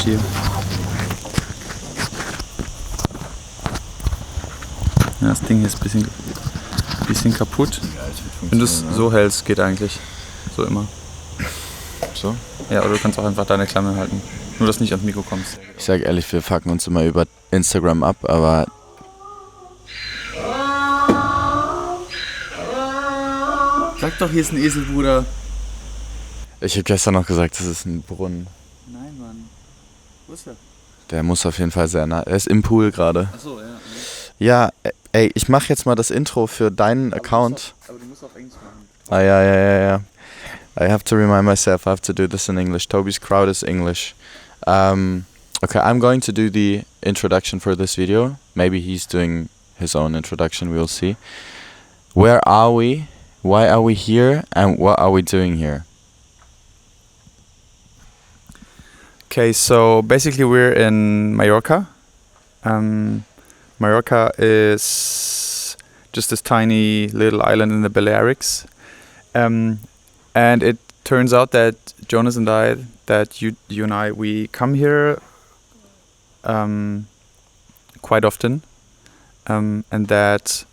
hier. Ja, das Ding hier ist ein bisschen kaputt. Wenn du es so hältst, geht eigentlich. So immer. So? Ja, oder du kannst auch einfach deine Klamme halten. Nur, dass du nicht ans Mikro kommst. Ich sag ehrlich, wir fucken uns immer über Instagram ab, aber... Sag doch, hier ist ein Esel, Bruder. Ich habe gestern noch gesagt, das ist ein Brunnen. Nein, Mann. Wo ist er? Der muss auf jeden Fall sehr nah... Er ist im Pool gerade. Achso, ja. Ja, ey, ich mach jetzt mal das Intro für deinen Account. Aber du musst auf Englisch machen. Ah, ja. I have to remind myself I have to do this in English. Toby's crowd is English. Okay, I'm going to do the introduction for this video. Maybe he's doing his own introduction, we'll see. Where are we? Why are we here? And what are we doing here? Okay, so basically we're in Mallorca. Mallorca is just this tiny little island in the Balearics. And it turns out that Jonas and I, that you and I, we come here quite often. And that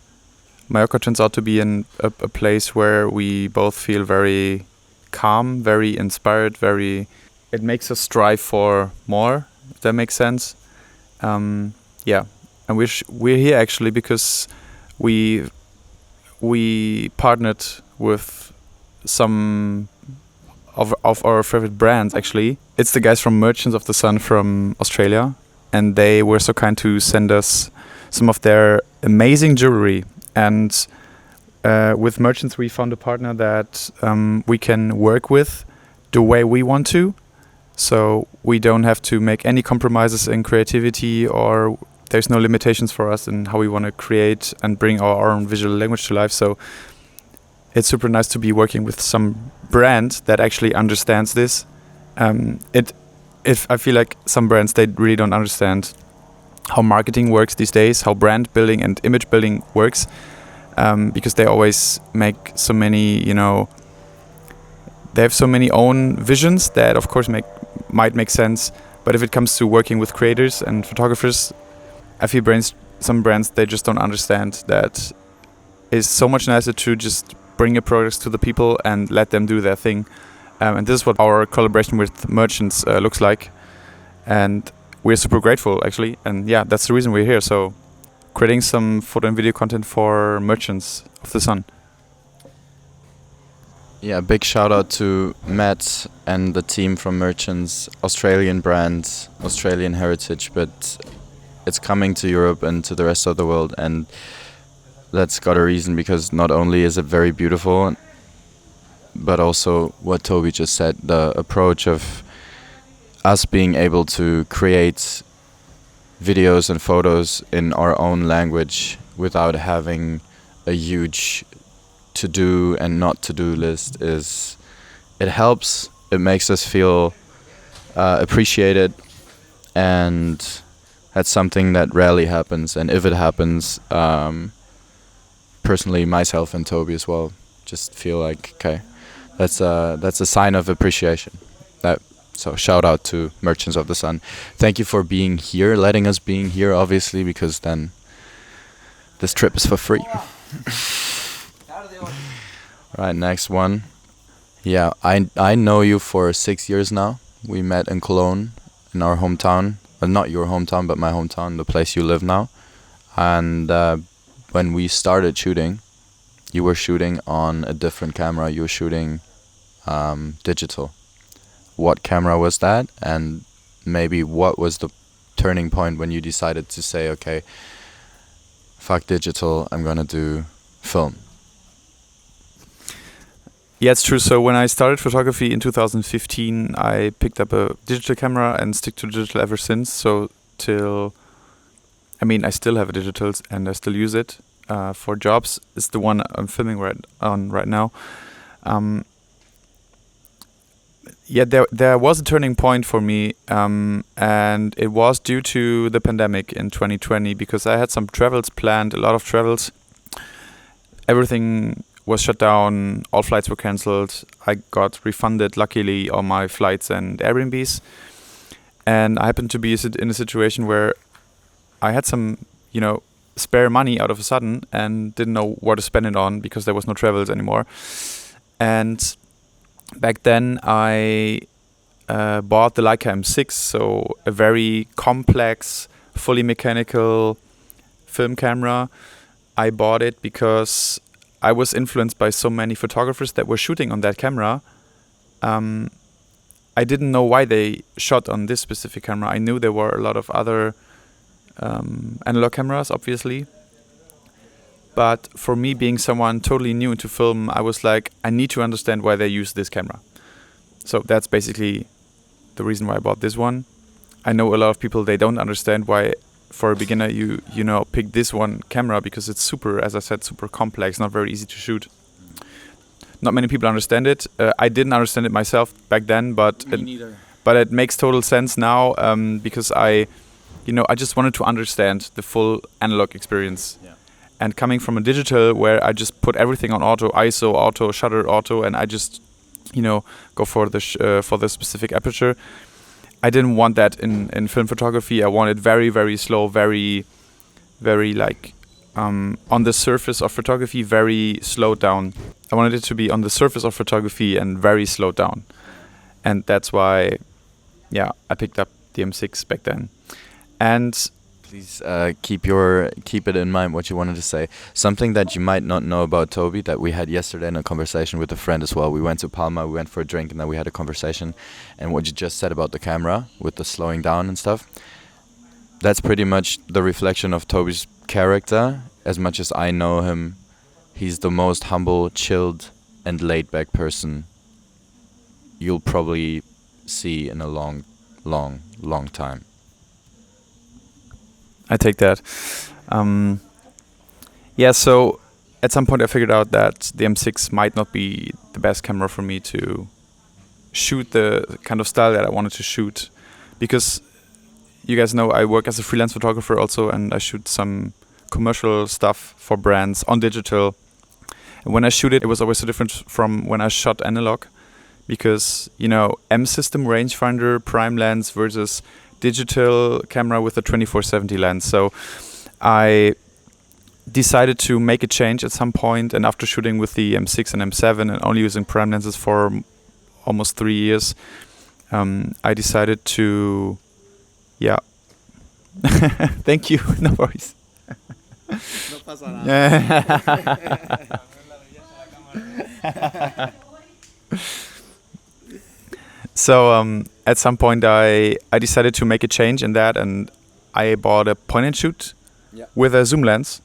Mallorca turns out to be a place where we both feel very calm, very inspired, it makes us strive for more, if that makes sense. Yeah, and we're here actually because we partnered with some of our favorite brands actually. It's the guys from Merchants of the Sun from Australia, and they were so kind to send us some of their amazing jewelry. And with Merchants we found a partner that we can work with the way we want to. So we don't have to make any compromises in creativity, or there's no limitations for us in how we want to create and bring our own visual language to life. So it's super nice to be working with some brand that actually understands this. If I feel like some brands, they really don't understand how marketing works these days, how brand building and image building works, because they always make so many, they have so many own visions that of course might make sense, but if it comes to working with creators and photographers, I feel some brands, they just don't understand that it's so much nicer to just bring your products to the people and let them do their thing. And this is what our collaboration with Merchants looks like, and we're super grateful actually, and yeah, that's the reason we're here. So creating some photo and video content for Merchants of the Sun. Yeah, big shout out to Matt and the team from Merchants, Australian brand, Australian heritage, but it's coming to Europe and to the rest of the world, and that's got a reason, because not only is it very beautiful, but also what Toby just said, the approach of us being able to create videos and photos in our own language without having a huge to-do and not to-do list it helps, it makes us feel appreciated, and that's something that rarely happens. And if it happens, personally myself and Toby as well just feel like, okay, that's a sign of appreciation. So shout out to Merchants of the Sun. Thank you for being here, letting us being here, obviously, because then this trip is for free. Right, next one. Yeah, I know you for 6 years now. We met in Cologne, in our hometown. Well, not your hometown, but my hometown, the place you live now. And when we started shooting, you were shooting on a different camera. You were shooting digital. What camera was that? And maybe what was the turning point when you decided to say, okay, fuck digital, I'm gonna do film? Yeah, it's true. So when I started photography in 2015, I picked up a digital camera and stick to digital ever since. So I still have a digital and I still use it for jobs. It's the one I'm filming right now. There was a turning point for me, and it was due to the pandemic in 2020, because I had some travels planned, a lot of travels. Everything was shut down, all flights were cancelled. I got refunded, luckily, all my flights and Airbnbs. and I happened to be in a situation where I had some, spare money out of a sudden and didn't know what to spend it on because there was no travels anymore. And back then I bought the Leica M6, so a very complex, fully mechanical film camera. I bought it because I was influenced by so many photographers that were shooting on that camera. I didn't know why they shot on this specific camera. I knew there were a lot of other analog cameras, obviously. But for me, being someone totally new into film, I was like, I need to understand why they use this camera. So that's basically the reason why I bought this one. I know a lot of people, they don't understand why, for a beginner, you pick this one camera, because it's super, as I said, super complex, not very easy to shoot. Not many people understand it. I didn't understand it myself back then, but it makes total sense now, because I just wanted to understand the full analog experience. Yeah. And coming from a digital where I just put everything on auto, ISO, auto, shutter, auto, and I just go for the specific aperture. I didn't want that in film photography. I wanted very, very slow, very, very on the surface of photography, very slowed down. I wanted it to be on the surface of photography and very slowed down. And that's why, I picked up the M6 back then. And please keep it in mind what you wanted to say. Something that you might not know about Toby that we had yesterday in a conversation with a friend as well. We went to Palma, we went for a drink, and then we had a conversation. And what you just said about the camera with the slowing down and stuff, that's pretty much the reflection of Toby's character. As much as I know him, he's the most humble, chilled, and laid-back person you'll probably see in a long, long, long time. I take that. So at some point I figured out that the M6 might not be the best camera for me to shoot the kind of style that I wanted to shoot. Because you guys know I work as a freelance photographer also, and I shoot some commercial stuff for brands on digital. And when I shoot it, it was always so different from when I shot analog. Because, M system rangefinder prime lens versus digital camera with a 24-70 lens. So I decided to make a change at some point, and after shooting with the M6 and M7 and only using prime lenses for almost 3 years, I decided to, thank you, no worries. No pasa nada. So at some point I decided to make a change in that, and I bought a point and shoot with a zoom lens,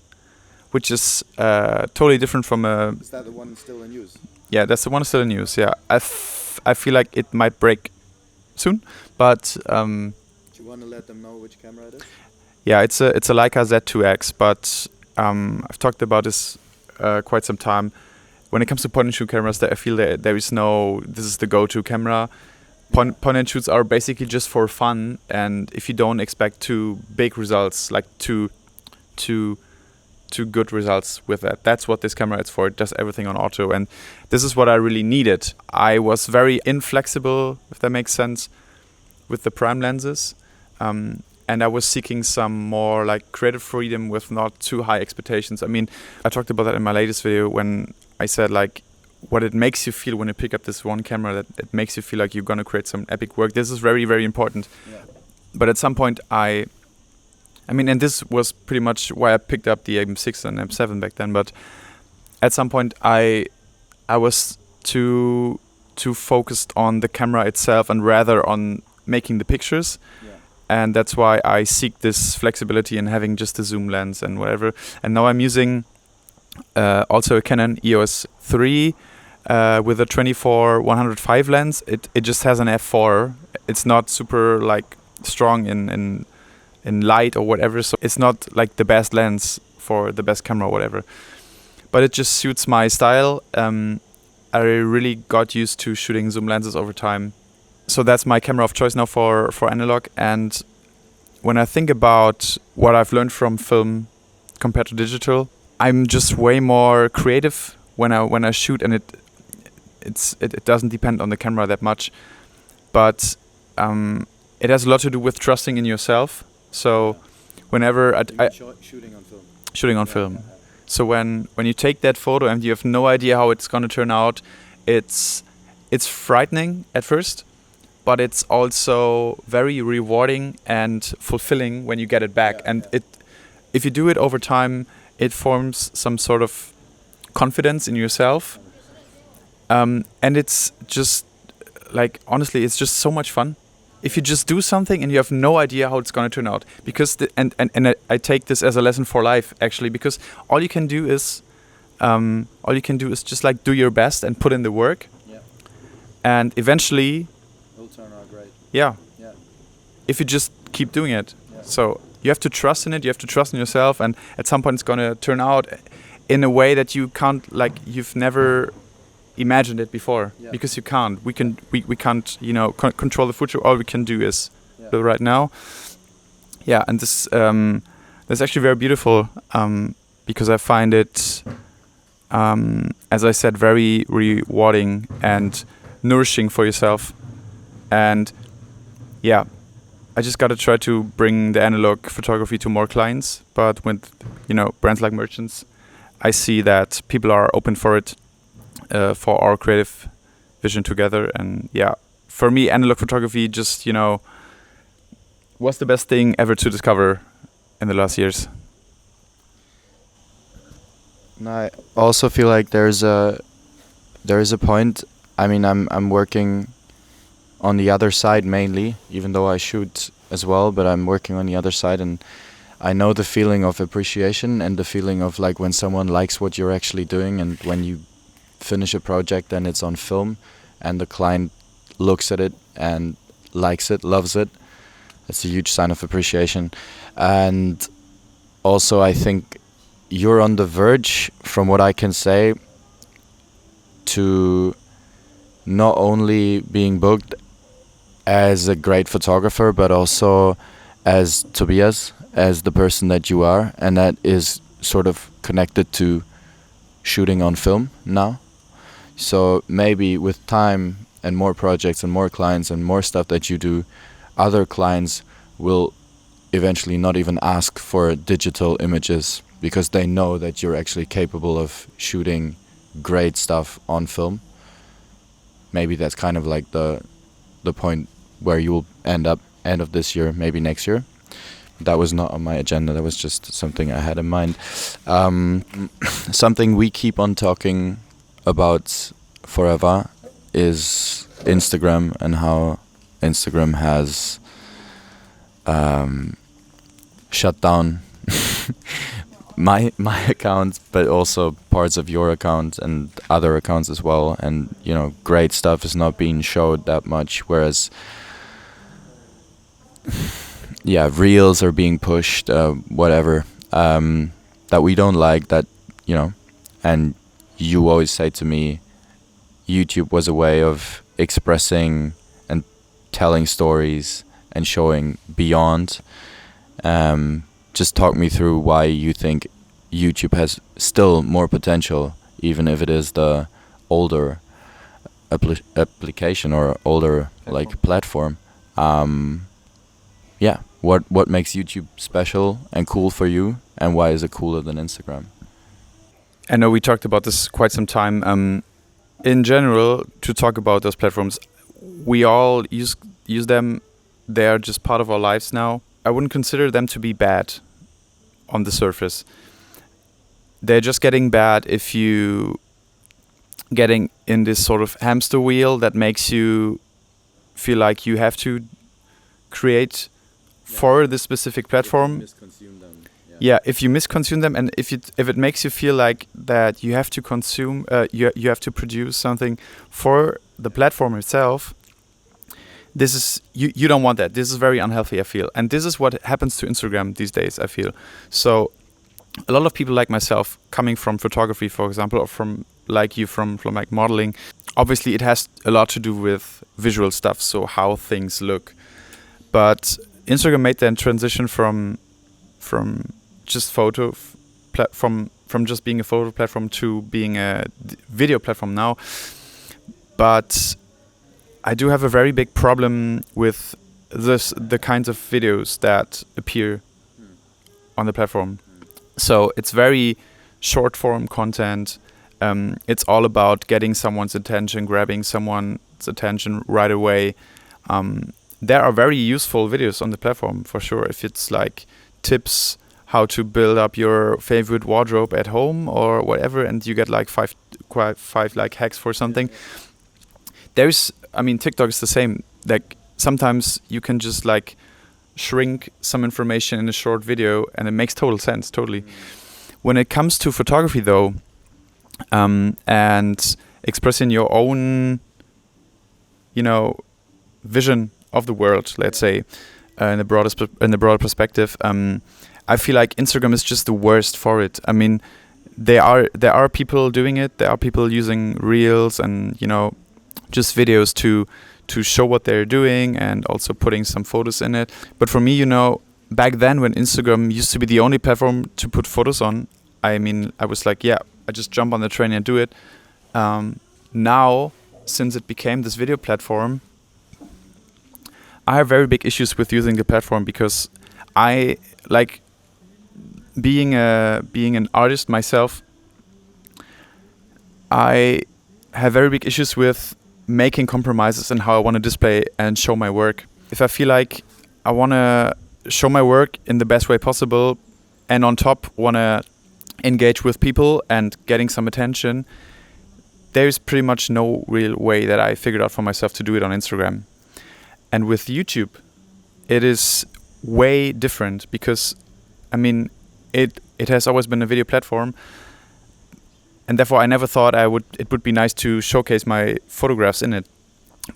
which is totally different from a... Is that the one still in use? Yeah, that's the one still in use, yeah. I feel like it might break soon, but... Do you want to let them know which camera it is? Yeah, it's a Leica Z2X, but I've talked about this quite some time. When it comes to point and shoot cameras, I feel that there is no... This is the go-to camera. Point and shoots are basically just for fun, and if you don't expect too big results, like too good results with that, that's what this camera is for. It does everything on auto, and this is what I really needed. I was very inflexible, if that makes sense, with the prime lenses, and I was seeking some more creative freedom with not too high expectations. I mean, I talked about that in my latest video when I said what it makes you feel when you pick up this one camera, that it makes you feel like you're going to create some epic work. This is very, very important. Yeah. But at some point and this was pretty much why I picked up the M6 and M7 back then, but at some point I was too focused on the camera itself and rather on making the pictures. Yeah. And that's why I seek this flexibility in having just a zoom lens and whatever. And now I'm using also a Canon EOS 3 with a 24-105 lens. It just has an f4. It's not super strong in light or whatever, so it's not the best lens for the best camera or whatever. But it just suits my style. I really got used to shooting zoom lenses over time. So that's my camera of choice now for analog. And when I think about what I've learned from film compared to digital, I'm just way more creative when I shoot, and it doesn't depend on the camera that much. But it has a lot to do with trusting in yourself. So whenever Shooting on film. shooting on film. So when you take that photo and you have no idea how it's going to turn out, it's frightening at first, but it's also very rewarding and fulfilling when you get it back. And if you do it over time, it forms some sort of confidence in yourself. And it's just like, honestly, it's just so much fun. If you just do something and you have no idea how it's going to turn out, because I take this as a lesson for life, actually, because all you can do is just like do your best and put in the work, and eventually It'll turn out great. yeah, Yeah. if you just keep doing it. Yeah. So you have to trust in it, you have to trust in yourself, and at some point it's going to turn out in a way that you can't, like, you've never imagined it before. Yeah. Because you can't. We can't, control the future. All we can do is do right now. Yeah, and this that's actually very beautiful, because I find it, as I said, very rewarding and nourishing for yourself. And yeah, I just gotta try to bring the analog photography to more clients. But with brands like Merchants, I see that people are open for it, for our creative vision together. And yeah, for me, analog photography just was the best thing ever to discover in the last years. And I also feel like there is a point. I mean, I'm working on the other side mainly, even though I shoot as well, but I'm working on the other side, and I know the feeling of appreciation and the feeling of like when someone likes what you're actually doing, and when you finish a project and it's on film and the client looks at it and likes it, loves it. It's a huge sign of appreciation. And also I think you're on the verge, from what I can say, to not only being booked as a great photographer, but also as Tobias, as the person that you are, and that is sort of connected to shooting on film now. So maybe with time and more projects and more clients and more stuff that you do, other clients will eventually not even ask for digital images, because they know that you're actually capable of shooting great stuff on film. Maybe that's kind of like the point where you will end up end of this year, maybe next year. That was not on my agenda. That was just something I had in mind. Something we keep on talking about forever is Instagram, and how Instagram has shut down my account, but also parts of your account and other accounts as well. And great stuff is not being showed that much, whereas reels are being pushed, whatever, that we don't like, that and you always say to me, YouTube was a way of expressing and telling stories and showing beyond. Just talk me through why you think YouTube has still more potential, even if it is the older application or older platform. What makes YouTube special and cool for you, and why is it cooler than Instagram? I know we talked about this quite some time. In general, to talk about those platforms, we all use them. They are just part of our lives now. I wouldn't consider them to be bad on the surface. They're just getting bad if you getting in this sort of hamster wheel that makes you feel like you have to create for this specific platform. Misconsume them. Yeah, if you misconsume them, and if it makes you feel like that you have to consume, you have to produce something for the platform itself, this is you don't want that. This is very unhealthy, I feel, and this is what happens to Instagram these days, I feel. So a lot of people like myself, coming from photography, for example, or from like you from like modeling, obviously it has a lot to do with visual stuff, so how things look. But Instagram made that transition from just from just being a photo platform to being a video platform now. But I do have a very big problem with the kinds of videos that appear on the platform. So it's very short form content. It's all about getting someone's attention, grabbing someone's attention right away. There are very useful videos on the platform for sure. If it's like tips how to build up your favorite wardrobe at home or whatever, and you get like five like hacks for something. TikTok is the same. Like sometimes you can just like shrink some information in a short video, and it makes total sense. Totally. When it comes to photography, though, and expressing your own, vision of the world, let's say, in the broader perspective, I feel like Instagram is just the worst for it. I mean, there are people doing it. There are people using reels and just videos to show what they're doing and also putting some photos in it. But for me, back then when Instagram used to be the only platform to put photos on, I was like, yeah, I just jump on the train and do it. Now, since it became this video platform, I have very big issues with using the platform because I like being an artist myself. I have very big issues with making compromises in how I want to display and show my work. If I feel like I want to show my work in the best way possible and on top want to engage with people and getting some attention, there's pretty much no real way that I figured out for myself to do it on Instagram. And with YouTube, it is way different because, it has always been a video platform, and therefore I never thought it would be nice to showcase my photographs in it.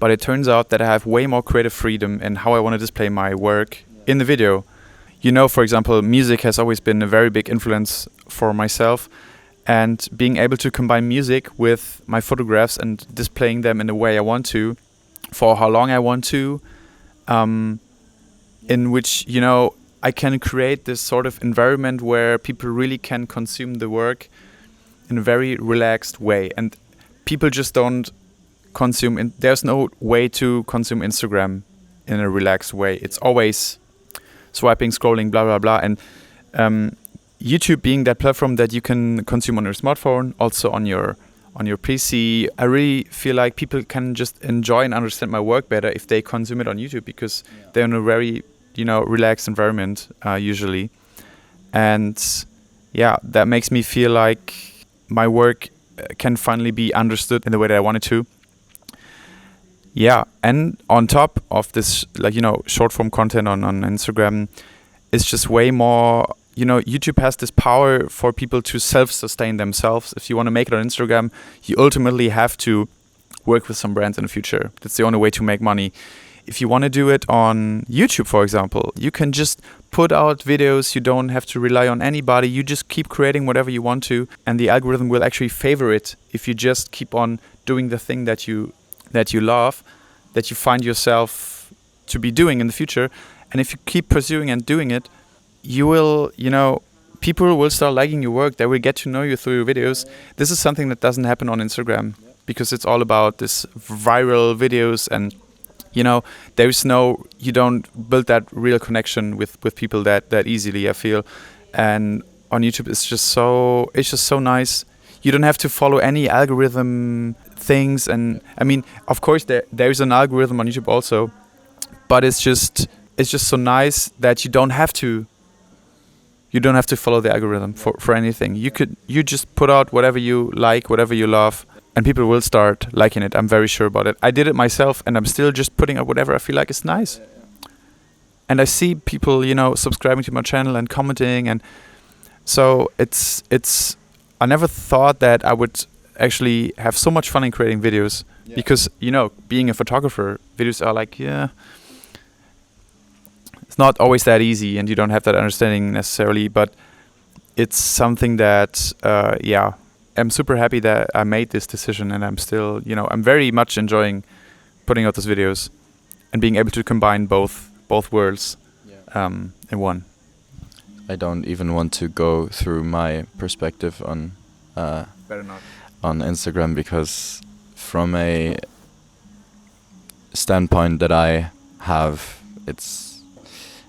But it turns out that I have way more creative freedom in how I want to display my work in the video. For example, music has always been a very big influence for myself, and being able to combine music with my photographs and displaying them in the way I want to, for how long I want to, in which, I can create this sort of environment where people really can consume the work in a very relaxed way. And people just don't consume, there's no way to consume Instagram in a relaxed way. It's always swiping, scrolling, blah, blah, blah. And YouTube being that platform that you can consume on your smartphone, also on your PC, I really feel like people can just enjoy and understand my work better if they consume it on YouTube, because they're in a very, relaxed environment usually. And that makes me feel like my work can finally be understood in the way that I want it to. Yeah, and on top of this, short form content on Instagram, it's just way more. YouTube has this power for people to self-sustain themselves. If you want to make it on Instagram, you ultimately have to work with some brands in the future. That's the only way to make money. If you want to do it on YouTube, for example, you can just put out videos. You don't have to rely on anybody. You just keep creating whatever you want to, and the algorithm will actually favor it if you just keep on doing the thing that you love, that you find yourself to be doing in the future. And if you keep pursuing and doing it, you will, people will start liking your work. They will get to know you through your videos. This is something that doesn't happen on Instagram because it's all about this viral videos, and you don't build that real connection with people that easily, I feel. And on YouTube, it's just so nice. You don't have to follow any algorithm things, and of course there is an algorithm on YouTube also, but it's just so nice that you don't have to follow the algorithm for anything. You just put out whatever you like, whatever you love, and people will start liking it. I'm very sure about it. I did it myself, and I'm still just putting out whatever I feel like is nice. And I see people, subscribing to my channel and commenting, and so it's. I never thought that I would actually have so much fun in creating videos, because being a photographer, videos are like it's not always that easy, and you don't have that understanding necessarily, but it's something that I'm super happy that I made this decision, and I'm still I'm very much enjoying putting out those videos and being able to combine both worlds in one. I don't even want to go through my perspective on Better not. on Instagram, because from a standpoint that I have it's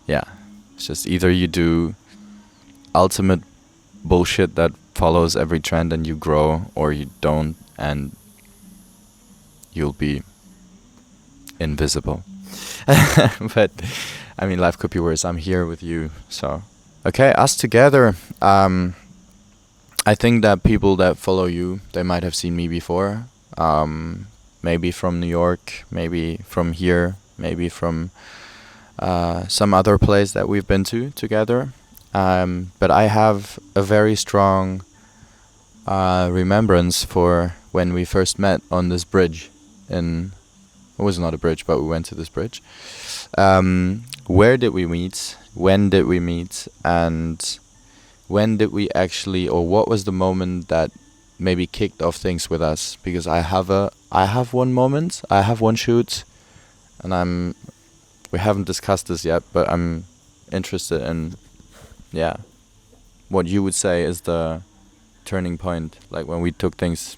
it's just either you do ultimate bullshit that follows every trend and you grow, or you don't and you'll be invisible. But I mean, life could be worse. I'm here with you, so okay, us together. I think that people that follow you, they might have seen me before. Maybe from New York, maybe from here, maybe from some other place that we've been to together. But I have a very strong remembrance for when we first met on this bridge. It was not a bridge, but we went to this bridge. Where did we meet? When did we meet? And when did we actually, or what was the moment that maybe kicked off things with us? Because I have one moment, I have one shoot, and we haven't discussed this yet, but I'm interested in, what you would say is the turning point, like when we took things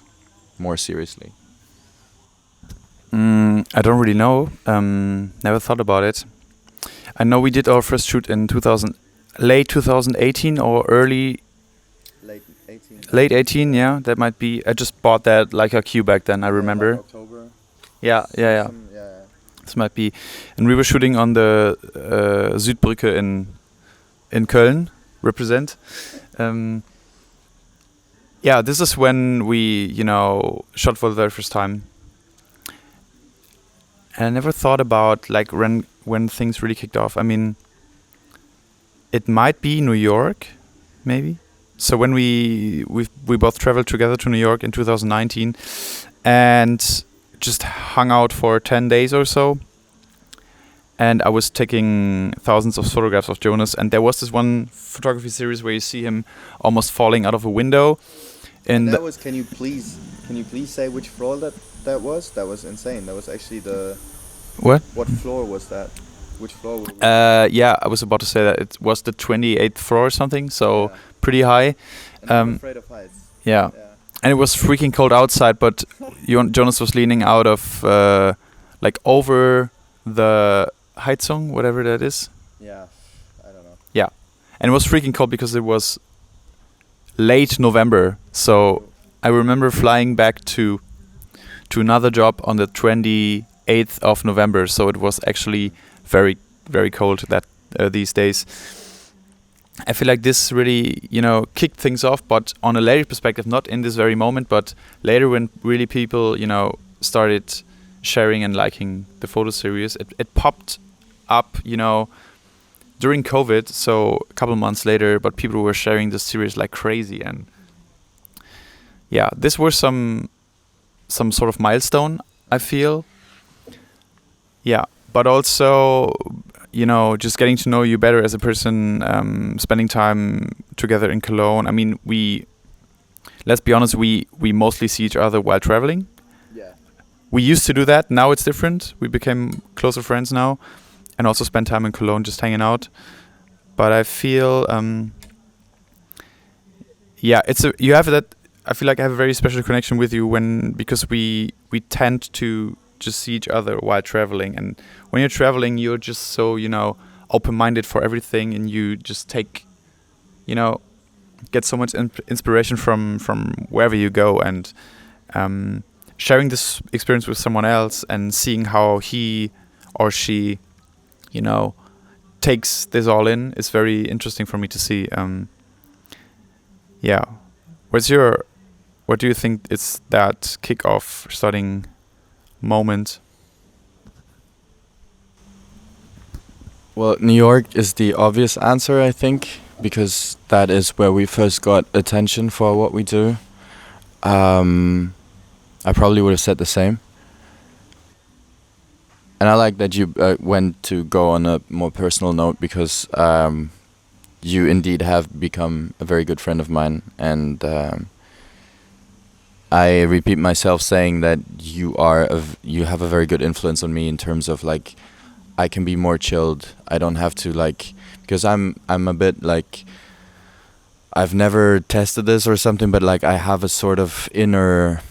more seriously. I don't really know. Never thought about it. I know we did our first shoot in late 2018 or late 18. Yeah, that might be. I just bought that like a queue back then. I remember. Like October. Yeah. Yeah. This might be. And we were shooting on the Südbrücke in Köln. Represent. This is when we, shot for the very first time. And I never thought about like when things really kicked off. I mean, it might be New York, maybe. So when we both traveled together to New York in 2019, and just hung out for 10 days or so. And I was taking thousands of photographs of Jonas, and there was this one photography series where you see him almost falling out of a window. And that was. Can you please say which floor that was? That was insane. That was actually the. What? What floor was that? Which floor? I was about to say that it was the 28th floor or something, so pretty high. And I'm afraid of heights. Yeah. And it was freaking cold outside, but Jonas was leaning out of, like over the Heizung, whatever that is. Yeah, I don't know. Yeah, and it was freaking cold because it was late November. So I remember flying back to another job on the 28th of November. So it was actually very, very cold these days. I feel like this really, kicked things off, but on a later perspective, not in this very moment, but later when really people, started sharing and liking the photo series, it popped up, during COVID, so a couple months later, but people were sharing this series like crazy. And this was some sort of milestone, I feel. Yeah, but also, just getting to know you better as a person, spending time together in Cologne. I mean, let's be honest, we mostly see each other while traveling. Yeah. We used to do that. Now it's different. We became closer friends now, and also spend time in Cologne just hanging out. But I feel, I feel like I have a very special connection with you because we tend to just see each other while traveling. And when you're traveling, you're just so, open-minded for everything, and you just take, get so much inspiration from wherever you go. And sharing this experience with someone else and seeing how he or she, takes this all in is very interesting for me to see. What do you think is that kick-off starting moment? Well, New York is the obvious answer, I think, because that is where we first got attention for what we do. I probably would have said the same. And I like that you went to go on a more personal note, because you indeed have become a very good friend of mine. And I repeat myself saying that you have a very good influence on me in terms of like, I can be more chilled. I don't have to because I'm a bit like, I've never tested this or something, but like I have a sort of inner,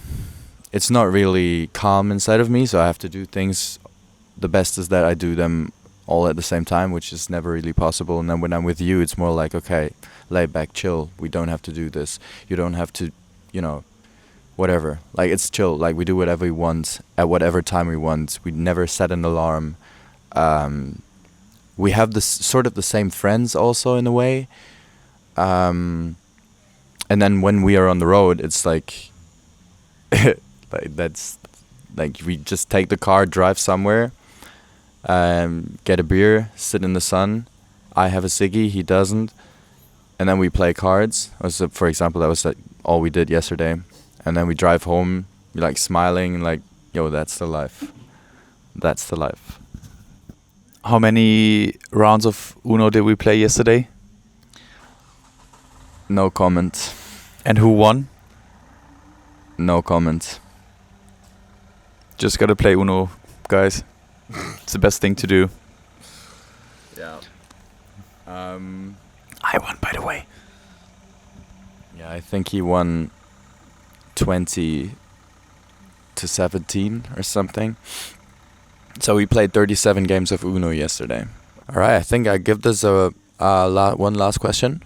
it's not really calm inside of me, so I have to do things. The best is that I do them all at the same time, which is never really possible. And then when I'm with you, it's more like, okay, lay back, chill. We don't have to do this. You don't have to, you know, whatever. Like, it's chill. Like, we do whatever we want at whatever time we want. We never set an alarm. We have this sort of the same friends also in a way. And then when we are on the road, it's like, like that's like we just take the car, drive somewhere, get a beer, sit in the sun. I have a ciggy, he doesn't, and then we play cards. For example, that was all we did yesterday, and then we drive home, like smiling, like, yo, that's the life. That's the life. How many rounds of Uno did we play yesterday? No comment. And who won? No comment. Just gotta play Uno, guys. It's the best thing to do. Yeah. I won, by the way. Yeah, I think he won 20 to 17 or something. So we played 37 games of Uno yesterday. All right, I think I give this one last question.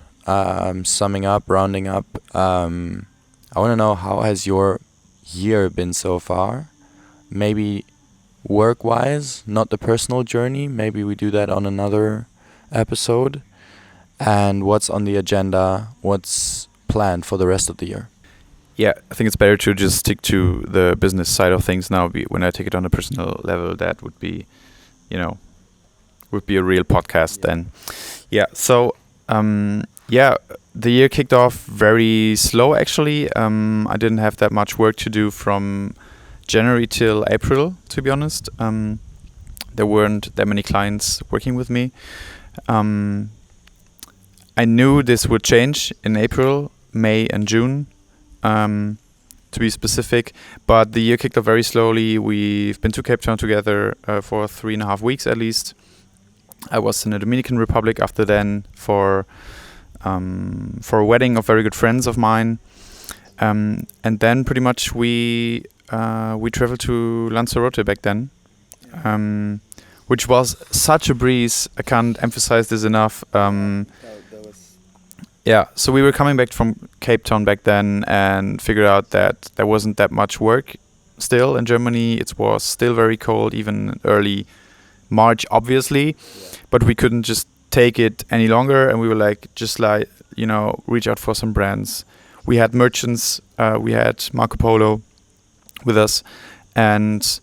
Summing up, rounding up. I want to know, how has your year been so far? Maybe work-wise, not the personal journey. Maybe we do that on another episode. And what's on the agenda? What's planned for the rest of the year? Yeah, I think it's better to just stick to the business side of things now. When I take it on a personal level, that would be, would be a real podcast then. Yeah, so, the year kicked off very slow, actually. I didn't have that much work to do from January till April, to be honest. There weren't that many clients working with me. I knew this would change in April, May and June, to be specific, but the year kicked off very slowly. We've been to Cape Town together for 3.5 weeks at least. I was in the Dominican Republic after then for a wedding of very good friends of mine, and then pretty much we traveled to Lanzarote back then, which was such a breeze. I can't emphasize this enough. Yeah, so we were coming back from Cape Town back then and figured out that there wasn't that much work still in Germany. It was still very cold, even early March, obviously, but we couldn't just take it any longer, and we were like, reach out for some brands. We had merchants, we had Marco Polo with us, and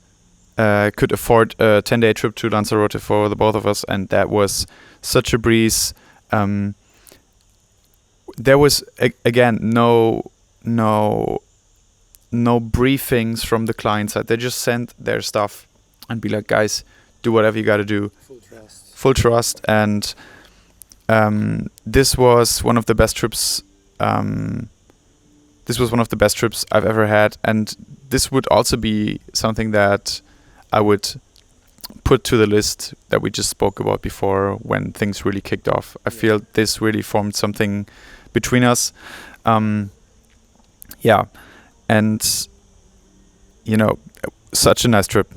could afford a 10-day trip to Lanzarote for the both of us, and that was such a breeze. There was again no briefings from the client side. They just sent their stuff and be like, guys, do whatever you got to do. Full trust. And this was one of the best trips. This was one of the best trips I've ever had, and this would also be something that I would put to the list that we just spoke about before when things really kicked off. I feel this really formed something between us. And such a nice trip.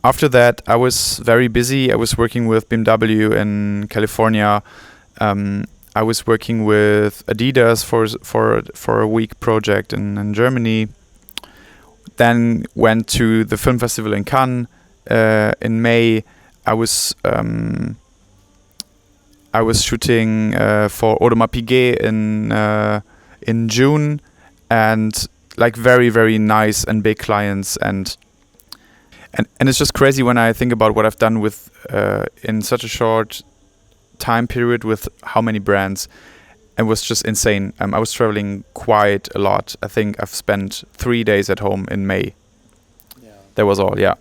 After that, I was very busy. I was working with BMW in California. I was working with Adidas for a week project in Germany. Then went to the film festival in Cannes in May. I was shooting for Audemars Piguet in June, and like very, very nice and big clients, and it's just crazy when I think about what I've done with in such a short time period with how many brands. It was just insane. I was traveling quite a lot. I think I've spent 3 days at home in May. Yeah. That was all. Yeah.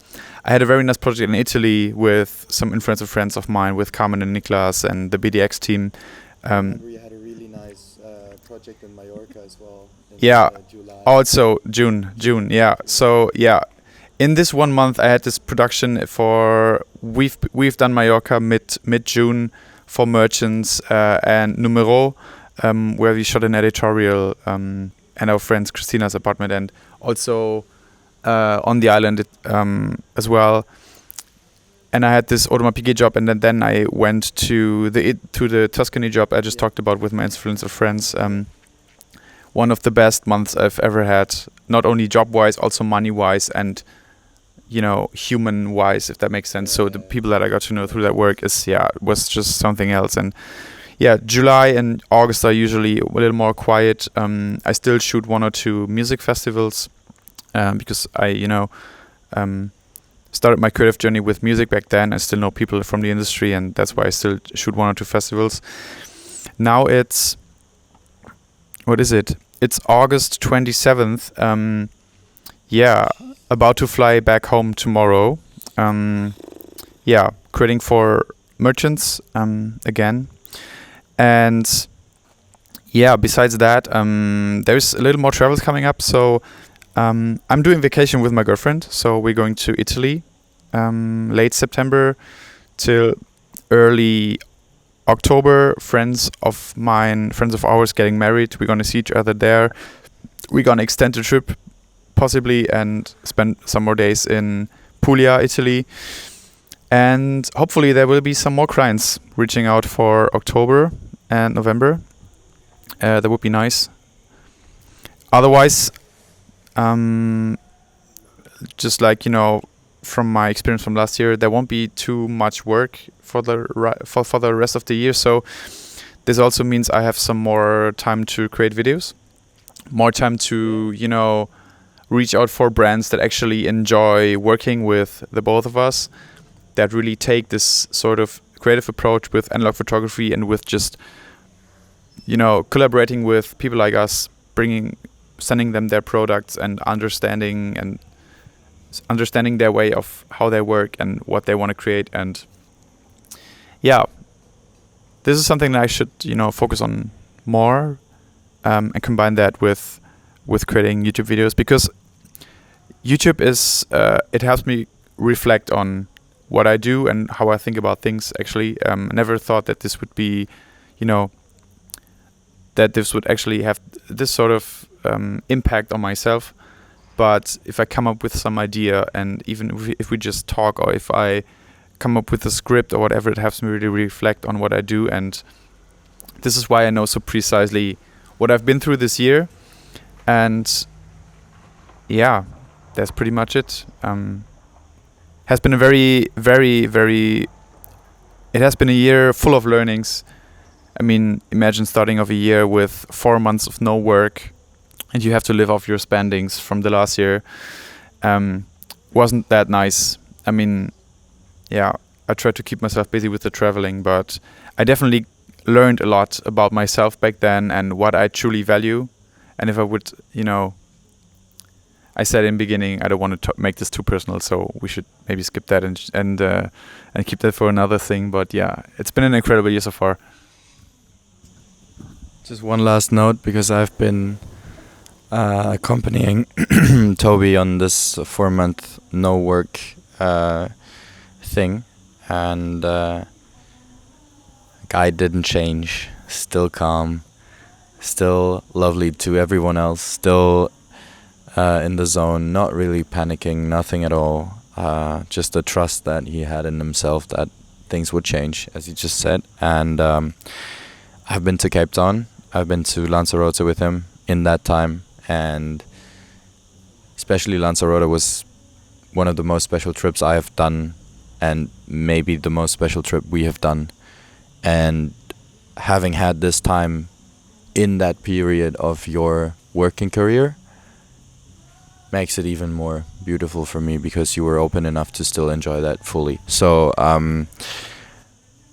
I had a very nice project in Italy with some influencer friends of mine, with Carmen and Niklas and the BDX team. I remember you had a really nice project in Mallorca as well. July. Also June. Yeah. So yeah, in this 1 month, I had this production for we've done Mallorca mid June for merchants and Numero, where we shot an editorial and our friends Christina's apartment, and also on the island as well. and I had this Audemars Piguet job, and then I went to the Tuscany job I just talked about with my influencer friends. One of the best months I've ever had, not only job wise, also money wise, and human wise, if that makes sense. So the people that I got to know through that work was just something else. And July and August are usually a little more quiet. I still shoot 1 or 2 music festivals because I started my creative journey with music back then. I still know people from the industry, and that's why I still shoot 1 or 2 festivals. Now it's, what is it? It's August 27th. About to fly back home tomorrow. Creating for merchants again. And besides that, there's a little more travels coming up. So I'm doing vacation with my girlfriend. So we're going to Italy late September till early October. Friends of ours getting married. We're going to see each other there. We're going to extend the trip possibly and spend some more days in Puglia, Italy. And hopefully there will be some more clients reaching out for October and November. That would be nice. Otherwise, just like from my experience from last year, there won't be too much work for the rest of the year. So this also means I have some more time to create videos, more time to reach out for brands that actually enjoy working with the both of us, that really take this sort of creative approach with analog photography and with just collaborating with people like us, sending them their products and understanding their way of how they work and what they want to create. And this is something that I should focus on more, and combine that with creating YouTube videos, because YouTube is it helps me reflect on what I do and how I think about things. Actually, I never thought that this would be, that this would actually have this sort of impact on myself. But if I come up with some idea, and even if we just talk, or if I come up with a script or whatever, it helps me really reflect on what I do. And this is why I know so precisely what I've been through this year. And that's pretty much it. Has been a very, very, very... It has been a year full of learnings. I mean, imagine starting off a year with 4 months of no work, and you have to live off your spendings from the last year. Wasn't that nice. I mean, I tried to keep myself busy with the traveling, but I definitely learned a lot about myself back then and what I truly value. And if I would, I said in the beginning, I don't want to make this too personal, so we should maybe skip that and keep that for another thing. But it's been an incredible year so far. Just one last note, because I've been accompanying Toby on this 4-month no work thing, and guy didn't change. Still calm, still lovely to everyone else, still in the zone, not really panicking, nothing at all. Just the trust that he had in himself that things would change, as he just said. And I've been to Cape Town, I've been to Lanzarote with him in that time, and especially Lanzarote was one of the most special trips I have done, and maybe the most special trip we have done. And having had this time in that period of your working career makes it even more beautiful for me, because you were open enough to still enjoy that fully. So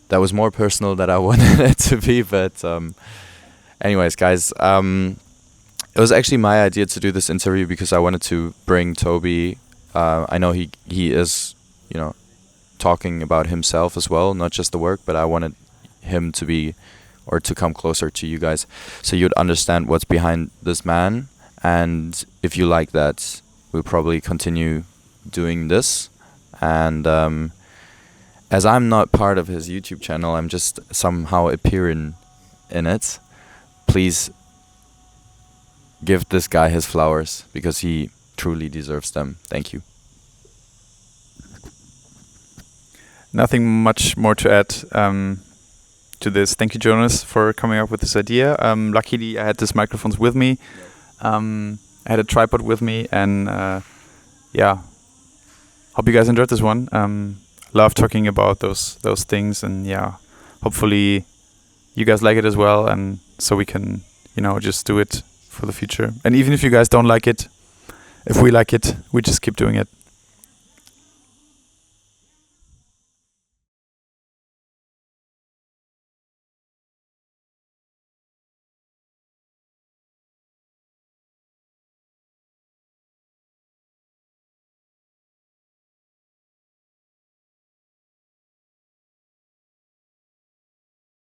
that was more personal than I wanted it to be, but anyways, guys, it was actually my idea to do this interview because I wanted to bring Toby. I know he is, talking about himself as well, not just the work, but I wanted him to be, or to come closer to you guys, so you'd understand what's behind this man. And if you like that, we'll probably continue doing this. And as I'm not part of his YouTube channel, I'm just somehow appearing in it. Please give this guy his flowers, because he truly deserves them. Thank you. nothing much more to add to this. Thank you, Jonas, for coming up with this idea. Luckily, I had these microphones with me. I had a tripod with me, and yeah, hope you guys enjoyed this one. Love talking about those things, and yeah, hopefully you guys like it as well, and so we can, just do it for the future. And even if you guys don't like it, if we like it, we just keep doing it.